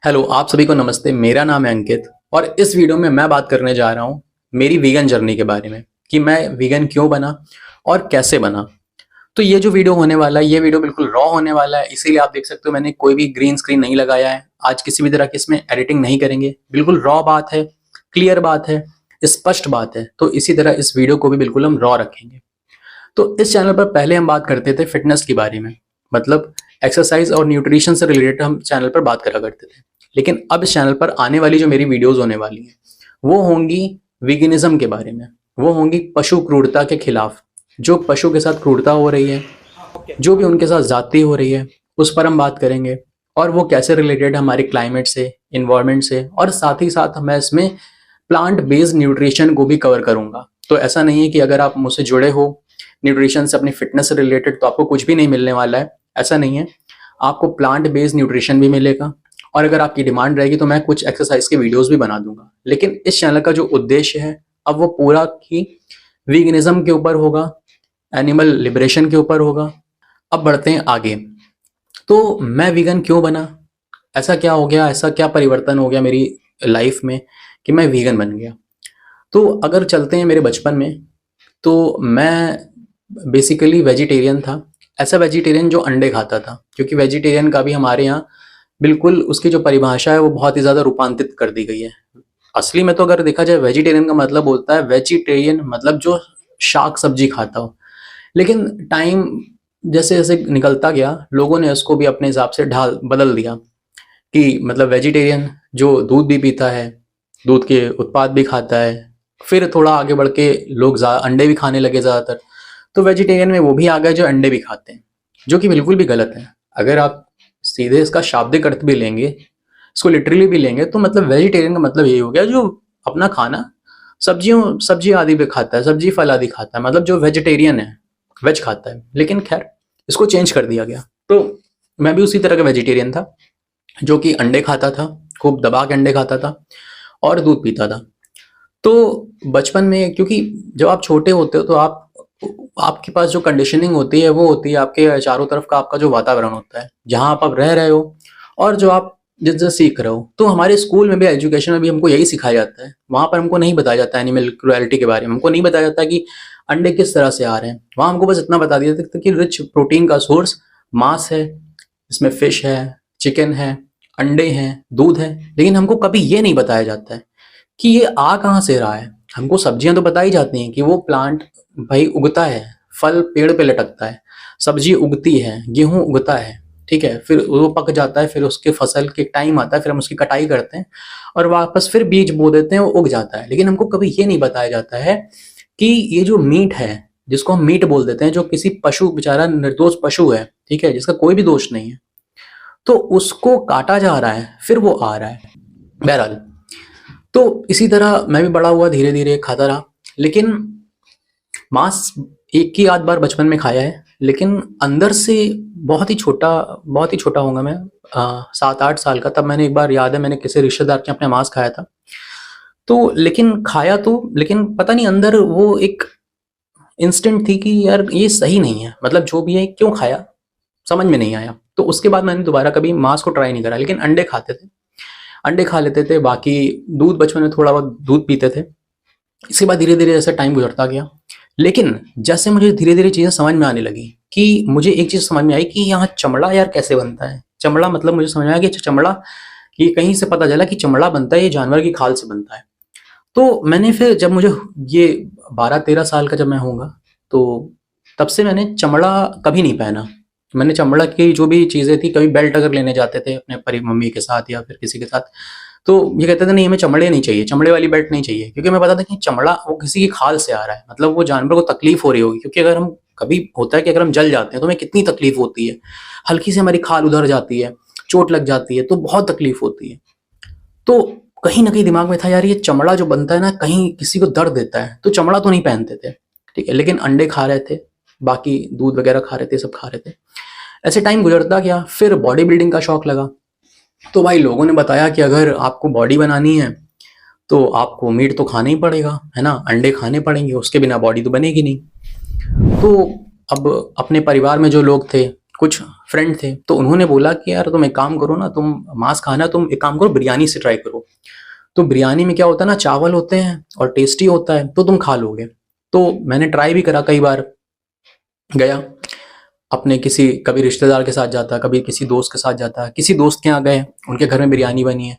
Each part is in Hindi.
हेलो, आप सभी को नमस्ते। मेरा नाम है अंकित और इस वीडियो में मैं बात करने जा रहा हूँ मेरी वीगन जर्नी के बारे में कि मैं वीगन क्यों बना और कैसे बना। तो ये जो वीडियो होने वाला है, ये वीडियो बिल्कुल रॉ होने वाला है, इसीलिए आप देख सकते हो मैंने कोई भी ग्रीन स्क्रीन नहीं लगाया है। आज किसी भी तरह की इसमें एडिटिंग नहीं करेंगे, बिल्कुल रॉ बात है, क्लियर बात है, स्पष्ट बात है। तो इसी तरह इस वीडियो को भी बिल्कुल हम रॉ रखेंगे। तो इस चैनल पर पहले हम बात करते थे फिटनेस के बारे में, मतलब एक्सरसाइज और न्यूट्रिशन से रिलेटेड हम चैनल पर बात करा करते थे। लेकिन अब इस चैनल पर आने वाली जो मेरी वीडियोस होने वाली हैं वो होंगी वीगनिज्म के बारे में, वो होंगी पशु क्रूरता के खिलाफ। जो पशु के साथ क्रूरता हो रही है, जो भी उनके साथ जाती हो रही है, उस पर हम बात करेंगे और वो कैसे रिलेटेड है हमारे क्लाइमेट से, इन्वायरमेंट से, और साथ ही साथ मैं इसमें प्लांट बेस्ड न्यूट्रिशन को भी कवर करूंगा। तो ऐसा नहीं है कि अगर आप मुझसे जुड़े हो न्यूट्रिशन से, अपनी फिटनेस से रिलेटेड, तो आपको कुछ भी नहीं मिलने वाला है। ऐसा नहीं है, आपको प्लांट बेस्ड न्यूट्रिशन भी मिलेगा और अगर आपकी डिमांड रहेगी तो मैं कुछ एक्सरसाइज के वीडियोस भी बना दूंगा। लेकिन इस चैनल का जो उद्देश्य है अब वो पूरा की वीगनिज्म के ऊपर होगा, एनिमल लिबरेशन के ऊपर होगा। अब बढ़ते हैं आगे। तो मैं वीगन क्यों बना, ऐसा क्या हो गया, ऐसा क्या परिवर्तन हो गया मेरी लाइफ में कि मैं वीगन बन गया। तो अगर चलते हैं मेरे बचपन में, तो मैं बेसिकली वेजिटेरियन था। ऐसा वेजिटेरियन जो अंडे खाता था, क्योंकि वेजिटेरियन का भी हमारे यहाँ बिल्कुल उसकी जो परिभाषा है वो बहुत ही ज़्यादा रूपांतरित कर दी गई है। असली में तो अगर देखा जाए वेजिटेरियन का मतलब होता है, वेजिटेरियन मतलब जो शाक सब्जी खाता हो। लेकिन टाइम जैसे जैसे निकलता गया, लोगों ने उसको भी अपने हिसाब से ढाल बदल दिया कि मतलब वेजिटेरियन जो दूध भी पीता है, दूध के उत्पाद भी खाता है। फिर थोड़ा आगे बढ़ के लोग अंडे भी खाने लगे ज़्यादातर। तो वेजिटेरियन में वो भी आ गए जो अंडे भी खाते हैं, जो कि बिल्कुल भी गलत है। अगर आप सीधे इसका शाब्दिक अर्थ भी लेंगे, इसको लिटरली भी लेंगे, तो मतलब वेजिटेरियन का मतलब यही हो गया जो अपना खाना सब्जी आदि भी खाता है, सब्जी फल आदि खाता है, मतलब जो वेजिटेरियन है, वेज खाता है। लेकिन खैर इसको चेंज कर दिया गया। तो मैं भी उसी तरह का वेजिटेरियन था जो कि अंडे खाता था, खूब दबा के अंडे खाता था और दूध पीता था। तो बचपन में, क्योंकि जब आप छोटे होते हो तो आपके पास जो कंडीशनिंग होती है वो होती है आपके चारों तरफ का आपका जो वातावरण होता है, जहाँ आप अब रह रहे हो और जो आप जिससे सीख रहे हो। तो हमारे स्कूल में भी, एजुकेशन में भी हमको यही सिखाया जाता है। वहाँ पर हमको नहीं बताया जाता एनिमल क्रुएल्टी के बारे में, हमको नहीं बताया जाता कि अंडे किस तरह से आ रहे हैं। वहाँ हमको बस इतना बता दिया जाता है कि रिच प्रोटीन का सोर्स मांस है, इसमें फिश है, चिकन है, अंडे हैं, दूध है। लेकिन हमको कभी ये नहीं बताया जाता है कि ये आ कहाँ से रहा है। हमको सब्जियां तो बताई जाती हैं कि वो प्लांट भाई उगता है, फल पेड़ पे लटकता है, सब्जी उगती है, गेहूं उगता है, ठीक है, फिर वो पक जाता है, फिर उसके फसल के टाइम आता है, फिर हम उसकी कटाई करते हैं और वापस फिर बीज बो देते हैं, वो उग जाता है। लेकिन हमको कभी ये नहीं बताया जाता है कि ये जो मीट है, जिसको हम मीट बोल देते हैं, जो किसी पशु, बेचारा निर्दोष पशु है, ठीक है, जिसका कोई भी दोष नहीं है, तो उसको काटा जा रहा है, फिर वो आ रहा है। बहरहाल, तो इसी तरह मैं भी बड़ा हुआ, धीरे धीरे खाता रहा। लेकिन मांस एक ही आध बार बचपन में खाया है, लेकिन अंदर से बहुत ही छोटा होऊंगा मैं, 7-8 साल का, तब मैंने एक बार, याद है, मैंने किसी रिश्तेदार के अपने मांस खाया था। तो लेकिन खाया तो, लेकिन पता नहीं अंदर वो एक इंस्टेंट थी कि यार ये सही नहीं है, मतलब जो भी है क्यों खाया, समझ में नहीं आया। तो उसके बाद मैंने दोबारा कभी मांस को ट्राई नहीं करा। लेकिन अंडे खाते थे, अंडे खा लेते थे, बाकी दूध बचपन में थोड़ा बहुत दूध पीते थे। इसके बाद धीरे धीरे जैसे टाइम गुजरता गया, लेकिन जैसे मुझे धीरे धीरे चीज़ें समझ में आने लगी, कि मुझे एक चीज़ समझ में आई कि यहाँ चमड़ा यार कैसे बनता है। चमड़ा मतलब मुझे समझ में आया कि चमड़ा, कि कहीं से पता चला कि चमड़ा बनता है ये जानवर की खाल से बनता है। तो मैंने फिर, जब मुझे ये 12-13 साल का जब मैं होऊंगा, तो तब से मैंने चमड़ा कभी नहीं पहना। मैंने चमड़ा की जो भी चीज़ें थी, कभी बेल्ट अगर लेने जाते थे अपने परी मम्मी के साथ या फिर किसी के साथ, तो ये कहते थे नहीं हमें चमड़े नहीं चाहिए, चमड़े वाली बेल्ट नहीं चाहिए, क्योंकि मैं पता था कि चमड़ा वो किसी की खाल से आ रहा है, मतलब वो जानवर को तकलीफ हो रही होगी। क्योंकि अगर हम, कभी होता है कि अगर हम जल जाते हैं तो हमें कितनी तकलीफ होती है, हल्की से हमारी खाल उधर जाती है, चोट लग जाती है, तो बहुत तकलीफ होती है। तो कहीं ना कहीं दिमाग में था यार ये चमड़ा जो बनता है ना, कहीं किसी को दर्द देता है, तो चमड़ा तो नहीं पहनते थे, ठीक है। लेकिन अंडे खा रहे थे, बाकी दूध वगैरह खा रहे थे, सब खा रहे थे। ऐसे टाइम गुजरता गया, फिर बॉडी बिल्डिंग का शौक लगा। तो भाई लोगों ने बताया कि अगर आपको बॉडी बनानी है तो आपको मीट तो खाना ही पड़ेगा, है ना, अंडे खाने पड़ेंगे, उसके बिना बॉडी तो बनेगी नहीं। तो अब अपने परिवार में जो लोग थे कुछ फ्रेंड थे, तो उन्होंने बोला कि यार तुम एक काम करो ना, तुम मांस खाना, तुम एक काम करो बिरयानी से ट्राई करो। तो बिरयानी में क्या होता है ना, चावल होते हैं और टेस्टी होता है, तो तुम खा लोगे। तो मैंने ट्राई भी करा, कई बार गया अपने किसी, कभी रिश्तेदार के साथ जाता, कभी किसी दोस्त के साथ जाता, किसी दोस्त के यहाँ गए, उनके घर में बिरयानी बनी है,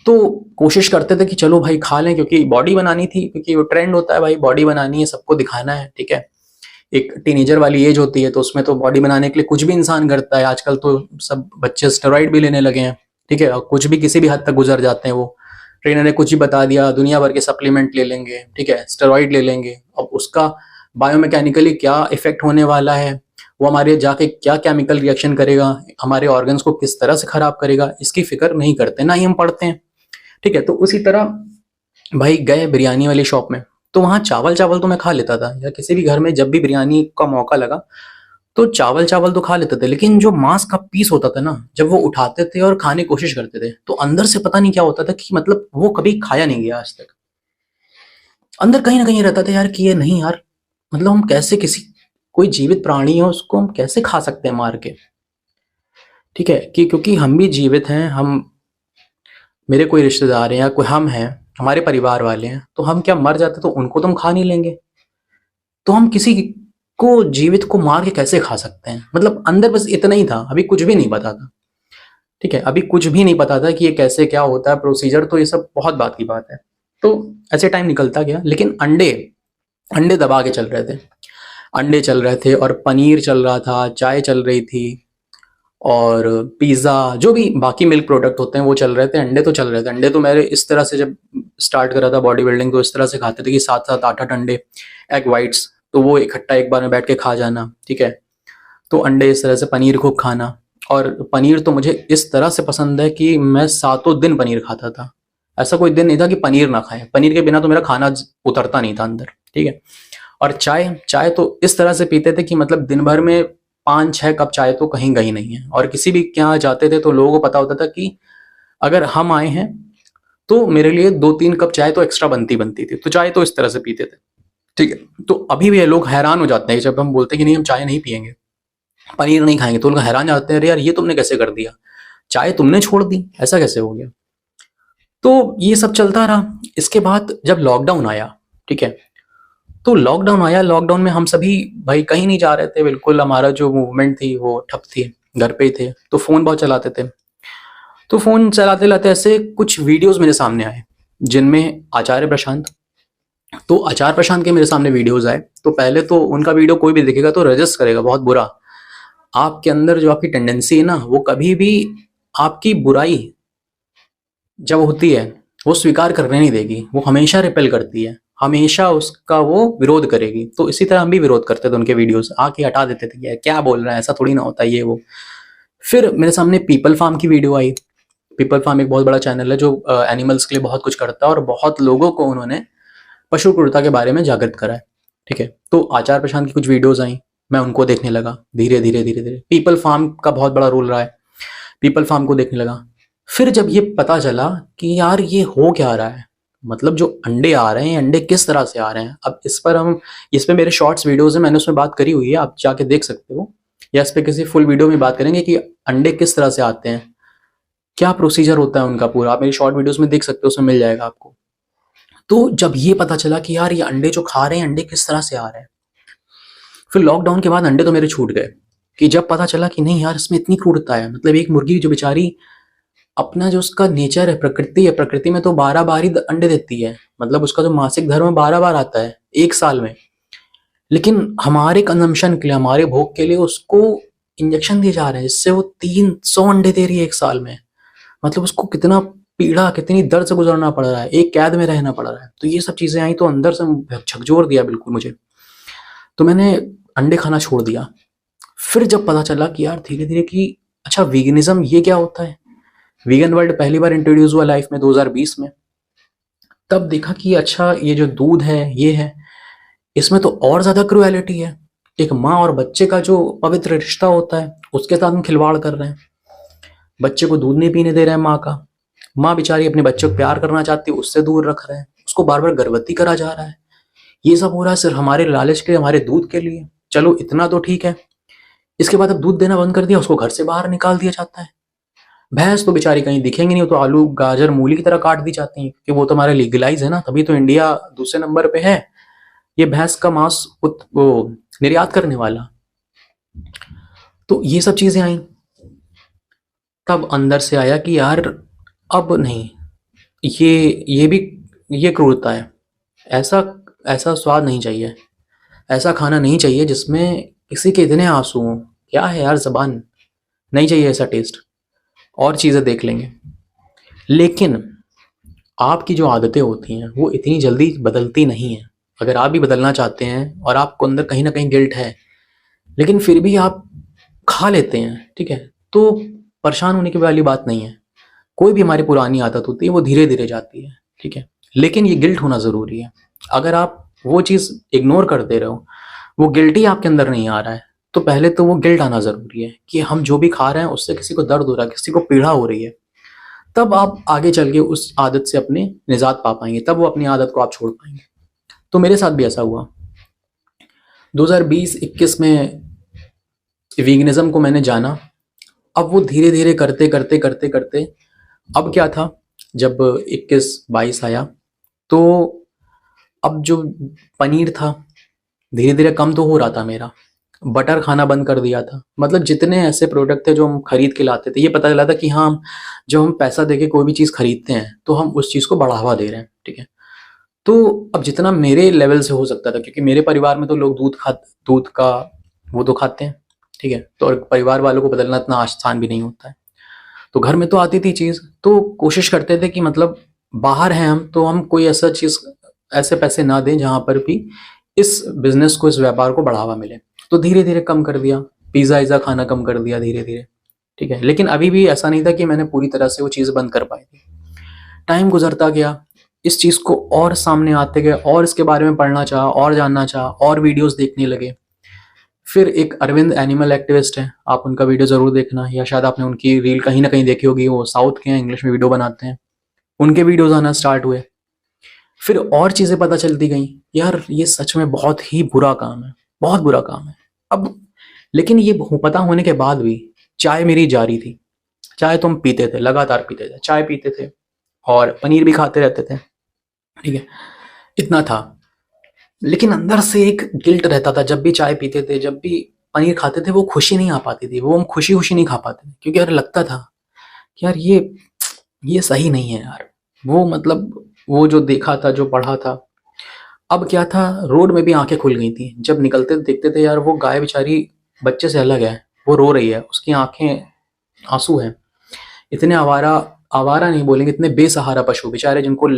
तो कोशिश करते थे कि चलो भाई खा लें, क्योंकि बॉडी बनानी थी, क्योंकि वो ट्रेंड होता है भाई, बॉडी बनानी है, सबको दिखाना है, ठीक है। एक टीनेजर वाली एज होती है, तो उसमें तो बॉडी बनाने के लिए कुछ भी इंसान करता है। आजकल तो सब बच्चे स्टेरॉइड भी लेने लगे हैं, ठीक है, और कुछ भी किसी भी हद तक गुजर जाते हैं। वो ट्रेनर ने कुछ ही बता दिया, दुनिया भर के सप्लीमेंट ले लेंगे, ठीक है, स्टेरॉइड ले लेंगे। अब उसका बायोमैकेनिकली क्या इफेक्ट होने वाला है, वो हमारे जाके क्या केमिकल रिएक्शन करेगा, हमारे ऑर्गन्स को किस तरह से खराब करेगा, इसकी फिक्र नहीं करते, ना ही हम पढ़ते हैं, ठीक है। तो उसी तरह भाई गए बिरयानी वाली शॉप में, तो वहाँ चावल चावल तो मैं खा लेता था, या किसी भी घर में जब भी बिरयानी का मौका लगा तो चावल चावल तो खा लेते थे। लेकिन जो मांस का पीस होता था ना, जब वो उठाते थे और खाने की कोशिश करते थे, तो अंदर से पता नहीं क्या होता था कि मतलब वो कभी खाया नहीं गया आज तक। अंदर कहीं ना कहीं रहता था यार कि ये नहीं यार, मतलब हम कैसे किसी, कोई जीवित प्राणी है उसको हम कैसे खा सकते हैं मार के, ठीक है, कि क्योंकि हम भी जीवित हैं, हम, मेरे कोई रिश्तेदार हैं या कोई हम हैं, हमारे परिवार वाले हैं, तो हम क्या मर जाते तो उनको तो हम खा नहीं लेंगे, तो हम किसी को जीवित को मार के कैसे खा सकते हैं। मतलब अंदर बस इतना ही था, अभी कुछ भी नहीं पता था, ठीक है, अभी कुछ भी नहीं पता था कि ये कैसे क्या होता है प्रोसीजर, तो ये सब बहुत बात की बात है। तो ऐसे टाइम निकलता गया, लेकिन अंडे अंडे दबा के चल रहे थे, अंडे चल रहे थे और पनीर चल रहा था, चाय चल रही थी, और पिज़्ज़ा, जो भी बाकी मिल्क प्रोडक्ट होते हैं वो चल रहे थे, अंडे तो चल रहे थे। अंडे तो मेरे इस तरह से जब स्टार्ट करा था बॉडी बिल्डिंग, तो इस तरह से खाते थे कि 7-7 8-8 अंडे, एग वाइट्स, तो वो इकट्ठा एक बार में बैठ के खा जाना, ठीक है। तो अंडे इस तरह से, पनीर खूब खाना, और पनीर तो मुझे इस तरह से पसंद है कि मैं सातों दिन पनीर खाता था। ऐसा कोई दिन नहीं था कि पनीर ना खाए, पनीर के बिना तो मेरा खाना उतरता नहीं था अंदर, ठीक है। और चाय, चाय तो इस तरह से पीते थे कि मतलब दिन भर में 5-6 कप चाय तो कहीं गई नहीं है। और किसी भी के यहाँ जाते थे तो लोगों को पता होता था कि अगर हम आए हैं तो मेरे लिए 2-3 कप चाय तो एक्स्ट्रा बनती थी। तो चाय तो इस तरह से पीते थे, ठीक है। तो अभी भी ये लोग हैरान हो जाते हैं जब हम बोलते हैं कि नहीं हम चाय नहीं पियेंगे, पनीर नहीं खाएंगे, तो लोग हैरान जाते हैं, अरे यार ये तुमने कैसे कर दिया, चाय तुमने छोड़ दी, ऐसा कैसे हो गया। तो ये सब चलता रहा। इसके बाद जब लॉकडाउन आया, ठीक है, तो लॉकडाउन आया, लॉकडाउन में हम सभी भाई कहीं नहीं जा रहे थे, बिल्कुल हमारा जो मूवमेंट थी वो ठप थी, घर पे ही थे, तो फोन बहुत चलाते थे। तो फोन चलाते चलाते ऐसे कुछ वीडियोस मेरे सामने आए जिनमें आचार्य प्रशांत, तो आचार्य प्रशांत के मेरे सामने वीडियोस आए। तो पहले तो उनका वीडियो कोई भी देखेगा तो रजिस्ट करेगा बहुत बुरा। आपके अंदर जो आपकी टेंडेंसी है ना, वो कभी भी आपकी बुराई जब होती है वो स्वीकार करने नहीं देगी, वो हमेशा रिपेल करती है, हमेशा उसका वो विरोध करेगी। तो इसी तरह हम भी विरोध करते थे उनके वीडियोस, आके हटा देते थे कि क्या बोल रहा है, ऐसा थोड़ी ना होता ये वो। फिर मेरे सामने पीपल फार्म की वीडियो आई। पीपल फार्म एक बहुत बड़ा चैनल है जो एनिमल्स के लिए बहुत कुछ करता है, और बहुत लोगों को उन्होंने पशु क्रूरता के बारे में जागृत करा है, ठीक है। तो आचार्य प्रशांत की कुछ वीडियोज आई, मैं उनको देखने लगा, धीरे धीरे धीरे धीरे पीपल फार्म का बहुत बड़ा रोल रहा है, पीपल फार्म को देखने लगा। फिर जब ये पता चला कि यार ये हो क्या रहा है, मतलब जो अंडे आ रहे हैं, अंडे किस तरह से आ रहे हैं, अब इस पर हम, इस पे मेरे शॉर्ट्स वीडियोस हैं, मैंने उसमें बात करी हुई है, आप जाके देख सकते हो, या इस पे किसी फुल वीडियो में बात करेंगे कि अंडे किस तरह से आते हैं, क्या प्रोसीजर होता है उनका पूरा, आप मेरी शॉर्ट वीडियोस में देख सकते हो, उसमें मिल जाएगा आपको। तो जब ये पता चला कि यार ये अंडे जो खा रहे हैं, अंडे किस तरह से आ रहे हैं, फिर लॉकडाउन के बाद अंडे तो मेरे छूट गए, कि जब पता चला कि नहीं यार इसमें इतनी क्रूरता है। मतलब एक मुर्गी जो बेचारी अपना जो उसका नेचर है, प्रकृति है, प्रकृति में तो 12 बार ही अंडे देती है, मतलब उसका जो मासिक धर्म 12 बार आता है एक साल में, लेकिन हमारे कंजम्पशन के लिए, हमारे भोग के लिए उसको इंजेक्शन दिए जा रहे हैं, जिससे वो 300 अंडे दे रही है एक साल में। मतलब उसको कितना पीड़ा, कितनी दर्द से गुजरना पड़ रहा है, एक कैद में रहना पड़ रहा है। तो ये सब चीजें आई तो अंदर से झकझोर दिया बिल्कुल मुझे, तो मैंने अंडे खाना छोड़ दिया। फिर जब पता चला कि यार धीरे धीरे कि अच्छा वीगनिज्म ये क्या होता है, वीगन वर्ल्ड पहली बार इंट्रोड्यूस हुआ लाइफ में 2020 में, तब देखा कि अच्छा ये जो दूध है ये है, इसमें तो और ज्यादा क्रूएलिटी है। एक माँ और बच्चे का जो पवित्र रिश्ता होता है उसके साथ हम खिलवाड़ कर रहे हैं, बच्चे को दूध नहीं पीने दे रहे हैं माँ का, माँ बेचारी अपने बच्चे को प्यार करना चाहती है, उससे दूर रख रहे हैं, उसको बार बार गर्भवती करा जा रहा है। ये सब हो रहा है सिर्फ हमारे लालच के लिए, हमारे दूध के लिए। चलो इतना तो ठीक है इसके बाद अब दूध देना बंद कर दिया, उसको घर से बाहर निकाल दिया जाता है। भैंस तो बेचारी कहीं दिखेंगी नहीं, वो तो आलू गाजर मूली की तरह काट दी जाती हैं, क्योंकि वो तो हमारे लीगलाइज है ना, तभी तो इंडिया दूसरे नंबर पे है ये भैंस का मांस वो निर्यात करने वाला। तो ये सब चीजें आई, तब अंदर से आया कि यार अब नहीं, ये भी ये क्रूरता है, ऐसा ऐसा स्वाद नहीं चाहिए, ऐसा खाना नहीं चाहिए जिसमें किसी के इतने आंसू हों। क्या है यार जबान, नहीं चाहिए ऐसा टेस्ट, और चीज़ें देख लेंगे। लेकिन आपकी जो आदतें होती हैं वो इतनी जल्दी बदलती नहीं हैं। अगर आप भी बदलना चाहते हैं और आपको अंदर कहीं ना कहीं गिल्ट है, लेकिन फिर भी आप खा लेते हैं, ठीक है, तो परेशान होने की वाली बात नहीं है। कोई भी हमारी पुरानी आदत होती है वो धीरे धीरे जाती है, ठीक है, लेकिन ये गिल्ट होना ज़रूरी है। अगर आप वो चीज़ इग्नोर कर दे रहे हो, वो गिल्ट ही आपके अंदर नहीं आ रहा है, तो पहले तो वो गिल्ट आना ज़रूरी है कि हम जो भी खा रहे हैं उससे किसी को दर्द हो रहा है, किसी को पीड़ा हो रही है। तब आप आगे चल के उस आदत से अपने निजात पा पाएंगे, तब वो अपनी आदत को आप छोड़ पाएंगे। तो मेरे साथ भी ऐसा हुआ। 2020-21 में वीगनिज्म को मैंने जाना। अब वो धीरे धीरे करते करते करते करते अब क्या था, जब 21-22 आया तो अब जो पनीर था धीरे धीरे कम तो हो रहा था मेरा। बटर खाना बंद कर दिया था, मतलब जितने ऐसे प्रोडक्ट थे जो हम खरीद के लाते थे, ये पता चला था कि हाँ, जब हम पैसा देके कोई भी चीज़ खरीदते हैं तो हम उस चीज़ को बढ़ावा दे रहे हैं, ठीक है। तो अब जितना मेरे लेवल से हो सकता था, क्योंकि मेरे परिवार में तो लोग दूध का वो तो खाते हैं, ठीक है, तो और परिवार वालों को बदलना इतना आसान भी नहीं होता है। तो घर में तो आती थी चीज़, तो कोशिश करते थे कि मतलब बाहर हैं हम तो हम कोई ऐसा चीज़, ऐसे पैसे ना दें जहाँ पर भी इस बिजनेस को, इस व्यापार को बढ़ावा मिले। तो धीरे धीरे कम कर दिया, पिज़्ज़ा इज़ा खाना कम कर दिया धीरे धीरे, ठीक है। लेकिन अभी भी ऐसा नहीं था कि मैंने पूरी तरह से वो चीज़ बंद कर पाई थी। टाइम गुजरता गया, इस चीज़ को और सामने आते गए, और इसके बारे में पढ़ना चाहा, और जानना चाहा, और वीडियोस देखने लगे। फिर एक अरविंद एनिमल एक्टिविस्ट हैं, आप उनका वीडियो ज़रूर देखना, या शायद आपने उनकी रील कहीं ना कहीं देखी होगी, वो साउथ के हैं, इंग्लिश में वीडियो बनाते हैं, उनके वीडियोस आना स्टार्ट हुए। फिर और चीज़ें पता चलती गई, यार ये सच में बहुत ही बुरा काम है, बहुत बुरा काम है। अब लेकिन ये पता होने के बाद भी चाय मेरी जारी थी। चाय तो हम पीते थे, लगातार पीते थे, चाय पीते थे और पनीर भी खाते रहते थे, ठीक है, इतना था। लेकिन अंदर से एक गिल्ट रहता था, जब भी चाय पीते थे, जब भी पनीर खाते थे, वो खुशी नहीं आ पाती थी, वो हम खुशी खुशी नहीं खा पाते थे, क्योंकि यार लगता था कि यार ये सही नहीं है यार। वो मतलब वो जो देखा था, जो पढ़ा था, अब क्या था, रोड में भी आंखें खुल गई थी। जब निकलते देखते थे यार वो गाय बेचारी बच्चे से अलग है, वो रो रही है, उसकी आंखें आंसू हैं। इतने आवारा, आवारा नहीं बोलेंगे, इतने बेसहारा पशु बेचारे, जिनको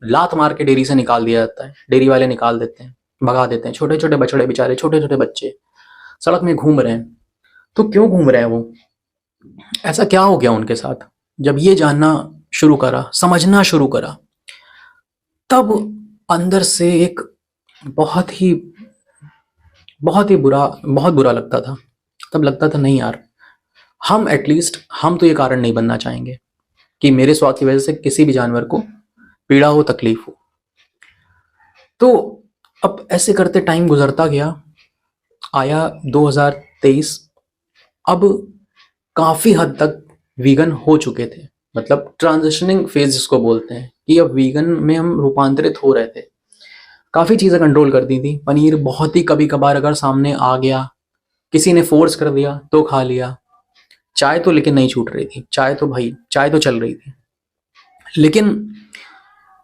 लात मार के डेयरी से निकाल दिया जाता है, डेयरी वाले निकाल देते हैं, भगा देते हैं। छोटे छोटे बछड़े बेचारे, छोटे छोटे बच्चे सड़क में घूम रहे हैं। तो क्यों घूम रहे हैं वो, ऐसा क्या हो गया उनके साथ? जब ये जानना शुरू करा, समझना शुरू करा, तब अंदर से एक बहुत ही बहुत बुरा लगता था। तब लगता था नहीं यार, हम एटलीस्ट हम तो ये कारण नहीं बनना चाहेंगे कि मेरे स्वाद की वजह से किसी भी जानवर को पीड़ा हो, तकलीफ हो। तो अब ऐसे करते टाइम गुजरता गया, आया 2023। अब काफ़ी हद तक वीगन हो चुके थे, मतलब ट्रांजिशनिंग फेज जिसको बोलते हैं, कि अब वीगन में हम रूपांतरित हो रहे थे। काफ़ी चीज़ें कंट्रोल कर दी थी। पनीर बहुत ही कभी कभार अगर सामने आ गया, किसी ने फोर्स कर दिया तो खा लिया। चाय तो लेकिन नहीं छूट रही थी, चाय तो भाई चाय तो चल रही थी। लेकिन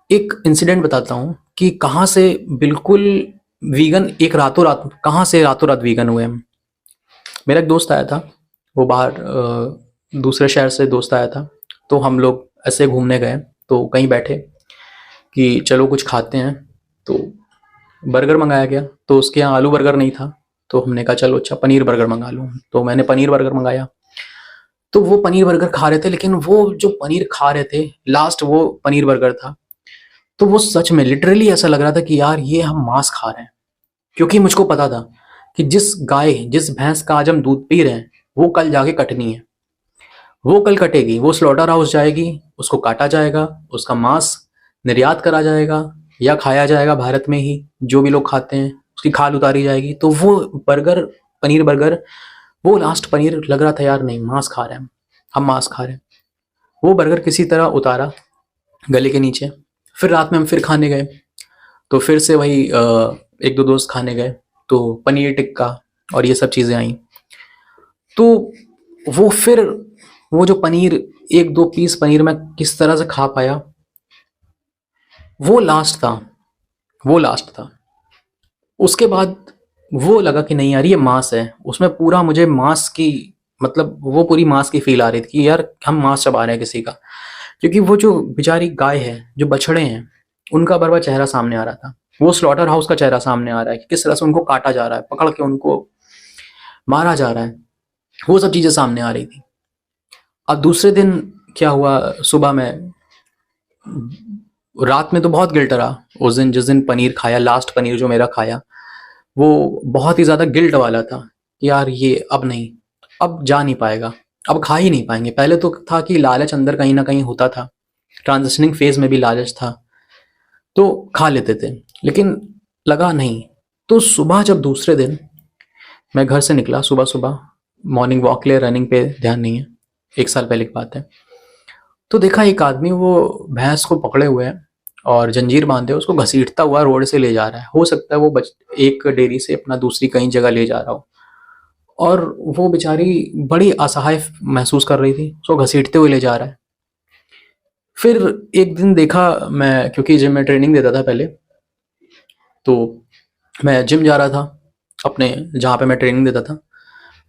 एक इंसिडेंट बताता हूँ कि कहाँ से बिल्कुल वीगन एक रातों रात, कहाँ से रातों रात वीगन हुए हम। मेरा एक दोस्त आया था, वो बाहर दूसरे शहर से दोस्त आया था, तो हम लोग ऐसे घूमने गए, तो कहीं बैठे कि चलो कुछ खाते हैं, तो बर्गर मंगाया गया। तो उसके यहाँ आलू बर्गर नहीं था, तो हमने कहा चलो अच्छा पनीर बर्गर मंगा लूँ। तो मैंने पनीर बर्गर मंगाया। तो वो पनीर बर्गर खा रहे थे, लेकिन वो जो पनीर खा रहे थे लास्ट, वो पनीर बर्गर था। तो वो सच में लिटरली ऐसा लग रहा था कि यार ये हम मांस खा रहे हैं, क्योंकि मुझको पता था कि जिस गाय, जिस भैंस का आज हम दूध पी रहे हैं, वो कल जाके कटनी है, वो कल कटेगी, वो स्लॉटर हाउस जाएगी, उसको काटा जाएगा, उसका मांस निर्यात करा जाएगा या खाया जाएगा भारत में ही, जो भी लोग खाते हैं उसकी खाल उतारी जाएगी। तो वो बर्गर, पनीर बर्गर वो लास्ट पनीर लग रहा था यार नहीं मांस खा रहे हैं हम मांस खा रहे हैं। वो बर्गर किसी तरह उतारा गले के नीचे। फिर रात में हम फिर खाने गए, तो फिर से वही एक दो दोस्त खाने गए, तो पनीर टिक्का और ये सब चीज़ें आई। तो वो फिर वो जो पनीर, एक दो पीस पनीर मैं किस तरह से खा पाया, वो लास्ट था, वो लास्ट था। उसके बाद वो लगा कि नहीं यार ये मांस है, उसमें पूरा मुझे मांस की, मतलब वो पूरी मांस की फील आ रही थी कि यार हम मांस चबा रहे हैं किसी का। क्योंकि वो जो बेचारी गाय है, जो बछड़े हैं, उनका बरबर चेहरा सामने आ रहा था। वो स्लॉटर हाउस का चेहरा सामने आ रहा है कि किस तरह से उनको काटा जा रहा है, पकड़ के उनको मारा जा रहा है। वो सब चीज़ें सामने आ रही थी। अब दूसरे दिन क्या हुआ, सुबह में, रात में तो बहुत गिल्ट रहा उस दिन, जिस दिन पनीर खाया, लास्ट पनीर जो मेरा खाया, वो बहुत ही ज़्यादा गिल्ट वाला था कि यार ये अब नहीं, अब जा नहीं पाएगा, अब खा ही नहीं पाएंगे। पहले तो था कि लालच अंदर कहीं ना कहीं होता था, ट्रांजिशनिंग फेज में भी लालच था, तो खा लेते थे, लेकिन लगा नहीं। तो सुबह जब दूसरे दिन मैं घर से निकला, सुबह सुबह मॉर्निंग वॉक के लिए, रनिंग पे ध्यान नहीं है, 1 साल पहले की बात है, तो देखा एक आदमी वो भैंस को पकड़े हुए है और जंजीर बांधे उसको घसीटता हुआ रोड से ले जा रहा है। हो सकता है वो एक डेयरी से अपना दूसरी कहीं जगह ले जा रहा हो, और वो बेचारी बड़ी असहाय महसूस कर रही थी, उसको घसीटते हुए ले जा रहा है। फिर एक दिन देखा मैं, क्योंकि जिम में ट्रेनिंग देता था पहले, तो मैं जिम जा रहा था अपने, जहाँ पे मैं ट्रेनिंग देता था,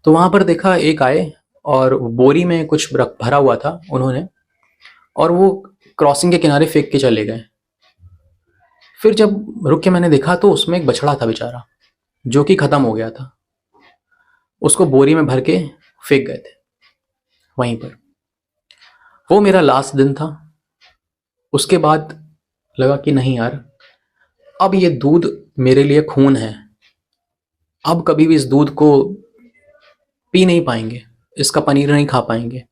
तो वहाँ पर देखा एक आए और बोरी में कुछ भरा हुआ था उन्होंने, और वो क्रॉसिंग के किनारे फेंक के चले गए। फिर जब रुक के मैंने देखा तो उसमें एक बछड़ा था बेचारा, जो कि खत्म हो गया था। उसको बोरी में भर के फेंक गए थे वहीं पर। वो मेरा लास्ट दिन था। उसके बाद लगा कि नहीं यार, अब ये दूध मेरे लिए खून है, अब कभी भी इस दूध को पी नहीं पाएंगे, इसका पनीर नहीं खा पाएंगे,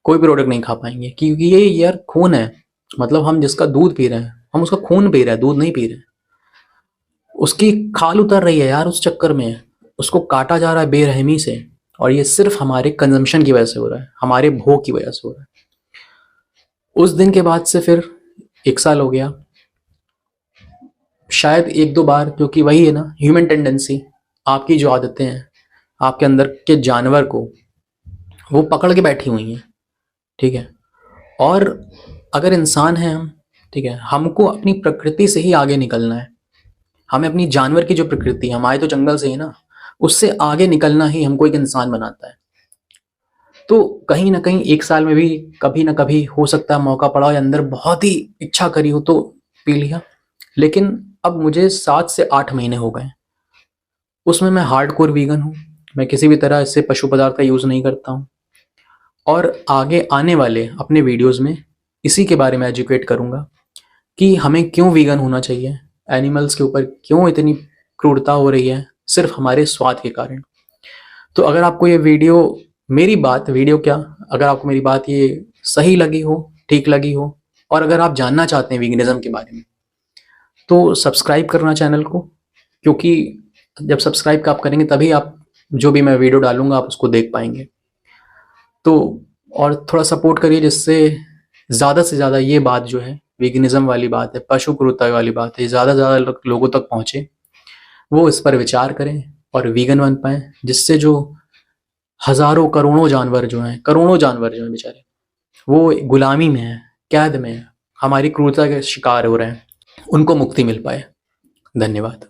कोई भी प्रोडक्ट नहीं खा पाएंगे, क्योंकि ये यार खून है। मतलब हम जिसका दूध पी रहे हैं, हम उसका खून पी रहे हैं, दूध नहीं पी रहे हैं। उसकी खाल उतर रही है यार उस चक्कर में, उसको काटा जा रहा है बेरहमी से, और ये सिर्फ हमारे कंजम्पशन की वजह से हो रहा है, हमारे भोग की वजह से हो रहा है। उस दिन के बाद से फिर 1 साल हो गया, शायद एक दो बार, क्योंकि वही है ना ह्यूमन टेंडेंसी, आपकी जो आदतें हैं, आपके अंदर के जानवर को वो पकड़ के बैठी हुई हैं, ठीक है। और अगर इंसान है हम, ठीक है, हमको अपनी प्रकृति से ही आगे निकलना है। हमें अपनी जानवर की जो प्रकृति है, हमारे तो जंगल से ही ना, उससे आगे निकलना ही हमको एक इंसान बनाता है। तो कहीं ना कहीं 1 साल में भी कभी ना कभी हो सकता है मौका पड़ा हो, अंदर बहुत ही इच्छा करी हो तो पी लिया। लेकिन अब मुझे 7 से 8 महीने हो गए, उसमें मैं हार्डकोर वीगन हूँ। मैं किसी भी तरह इससे पशु पदार्थ का यूज़ नहीं करता हूँ, और आगे आने वाले अपने वीडियोस में इसी के बारे में एजुकेट करूँगा कि हमें क्यों वीगन होना चाहिए, एनिमल्स के ऊपर क्यों इतनी क्रूरता हो रही है सिर्फ हमारे स्वाद के कारण। तो अगर आपको ये वीडियो, मेरी बात, वीडियो क्या, अगर आपको मेरी बात ये सही लगी हो, ठीक लगी हो, और अगर आप जानना चाहते हैं वीगनिज्म के बारे में, तो सब्सक्राइब करना चैनल को, क्योंकि जब सब्सक्राइब आप करेंगे तभी आप जो भी मैं वीडियो डालूंगा आप उसको देख पाएंगे। तो और थोड़ा सपोर्ट करिए, जिससे ज़्यादा से ज़्यादा ये बात जो है वीगनिज्म वाली बात है, पशु क्रूरता वाली बात है, ज़्यादा से ज़्यादा लोगों तक पहुँचे, वो इस पर विचार करें और वीगन बन पाएँ, जिससे जो हज़ारों करोड़ों जानवर जो हैं, करोड़ों जानवर जो हैं बेचारे, वो गुलामी में हैं, कैद में हैं, हमारी क्रूरता के शिकार हो रहे हैं, उनको मुक्ति मिल पाए। धन्यवाद।